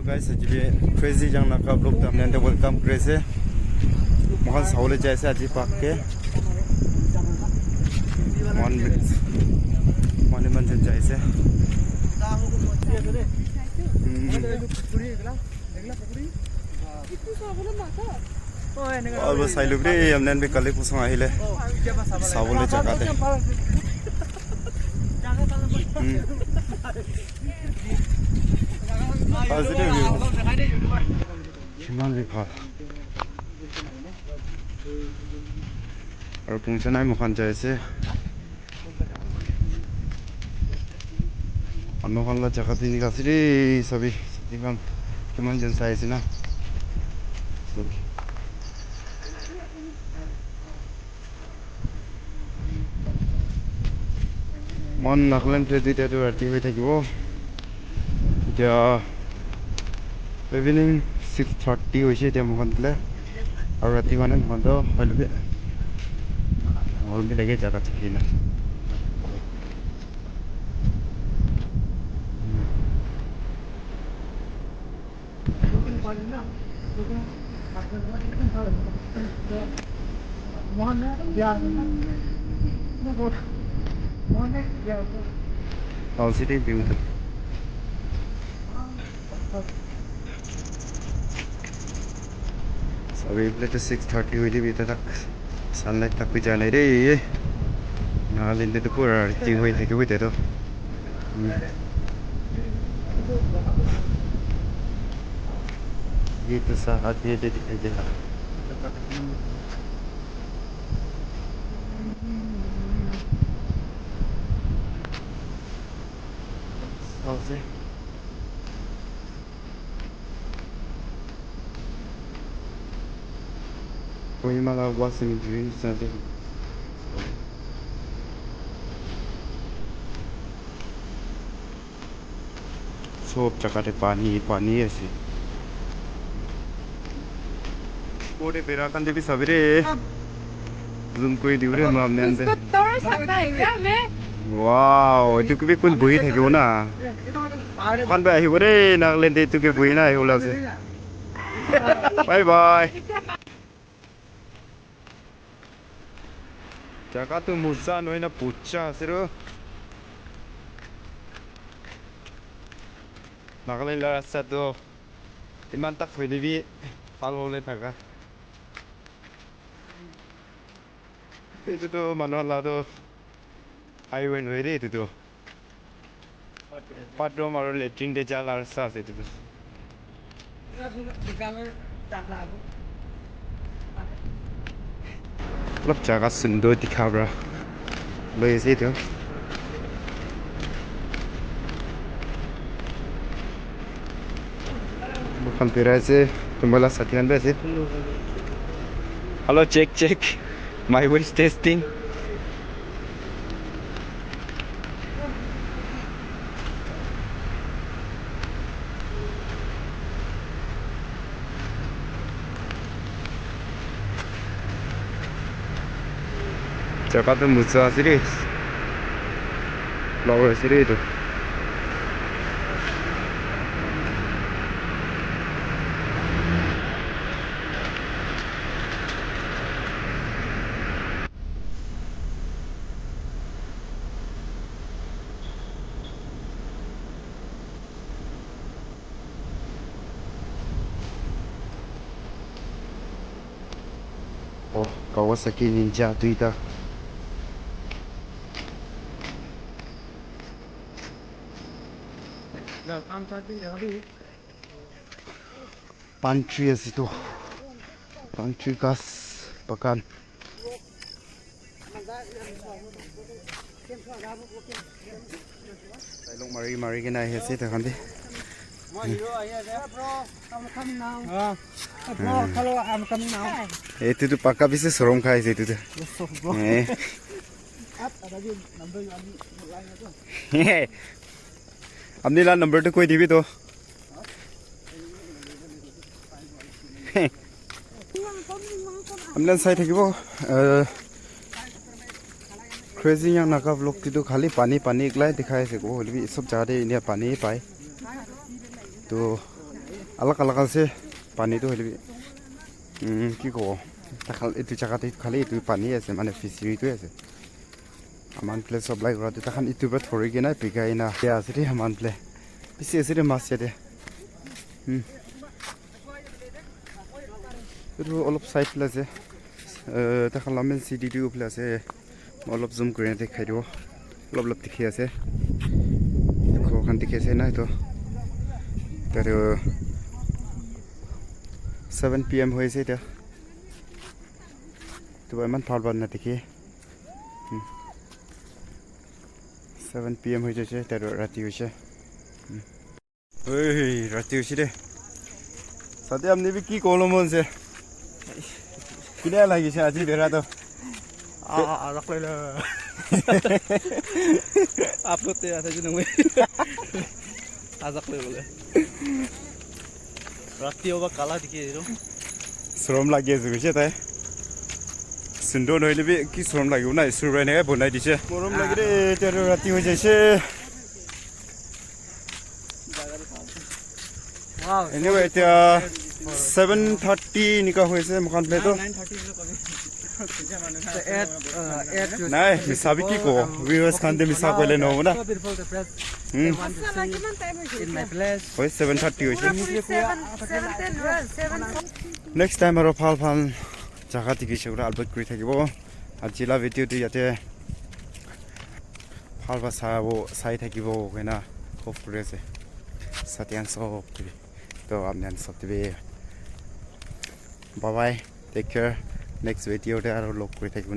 guys, actually crazy jang naka vlog tamne ande welcome crazy. Mohan saule jaise aji park ke. Mohan man jaise. और वो साइलुब्रे हमने भी कल कुछ आहिले सावले जगह दे हिमाल भी खा और पुंचनाई मुखान जैसे अनुखान ला जगह दी निकासी सभी दिमाग हिमाल जैसा ऐसे ना मन नागालैंड ट्रेडी टेटू आरती हुई थी वो क्या इवनिंग 6:30 हुई थी मुझे ले और आरती वाले मुझे तो हल्के और भी लगे ज़्यादा चाहिए ना City view. So we played to 6:30 हुई थी बीते तक sunlight तक भी जाने रे ये ना लेने तो पूरा तीन हुई थी क्यों तो ये तो साथ ये दे How's we malah watching dreams something सब जगह पे पानी ऐसे पूरे बेराकंद भी सवेरे जूम कोई दिवरे मामने अंदर वाओ itu भी कुछ बुई थे क्यों ना कौन पे हिवरे नागालैंड itu के बुई ना हिवला से बाय बाय जगह तो मुझसा नोई ना पूछा सिरो नागालैंड रास्ता तो इमान तक हुई भी फॉलो ले थका itu तो manual तो highway नोई रे itu तो पाटो मारो लेटिंग दे जाला रास्ता से itu लब जगह सुंदर दिखा रहा लो ऐसे तो bukan pirase pembalas satian besi halo cek my voice testing jaka tu musa serius flower serius tu oh Kawasaki Ninja tu ita pantry situ pantry gas pakan Long mari ke na he se ta kan de itu tu pakka bisa sorong khai se itu tu हमने ला number तो कोई दी भी तो हमने side है कि वो crazy yang naga vlog itu खाली पानी एकला दिखाए से को भी सब जगह इंडिया पानी ही पाए तो अलग-अलग আছে পানি তো হইলে কি কো তাখাল এতু জায়গাতে খালি এতু পানি আছে মানে ফিশারি তো আছে আমান প্লে সব লাইক রাতে তাখান ইউটিউবে ধরে কিনা পিগাই না ইয়া আছে রে আমান প্লে পিছে আছে রে মাছ আছে তো অলপ সাইড প্লে আছে তাখাল লামেন সিডি টু প্লে আছে অলপ জুম করে দেখাই দিব অলপ দেখি আছে দেখো ওখান থেকে আছে না তো তার 7 PM হয়েছে এটা তো এমন ফালবান না দেখি 7 PM হয়ে যাচ্ছে তার রাতি হয়েছে ওই রাতি হয়েছে রে সাথে আপনি কি কলম আছে কিনা লাগিছে আজি বেরা তো রাখলাইলা আপলোডতে আছে যে নয় আজাকলে বলে রাতি ওবা কালা দিকে এরো শ্রম লাগিয়ে আছে তাই সুন্দর হইলে কি শ্রম লাগিব না সুরাই নাগাই বনাই দিছে গরম লাগি রে তার রাতি হয়ে যাইছে এনিওয়ে এটা 7:30 নিকা হয়েছে মকান প্লে তো 9:30 নাই মিসাবি কি কো ভিউয়ার্স খান দে মিসা কইলে ন না in my place ওই 7:30 হইছে 7 নেক্সট টাইম আর ভাল জায়গা থেকে সেগুলো আলবাত করে থাকিব আর জিলা ভিডিওটি ইয়াতে ভাল বা চাই থাকিব কেনা খুব কৰি আছে সাতিয়ান সব তো আপনার সব দিবে bye bye take care next ভিডিওতে আর লগ করে থাকিব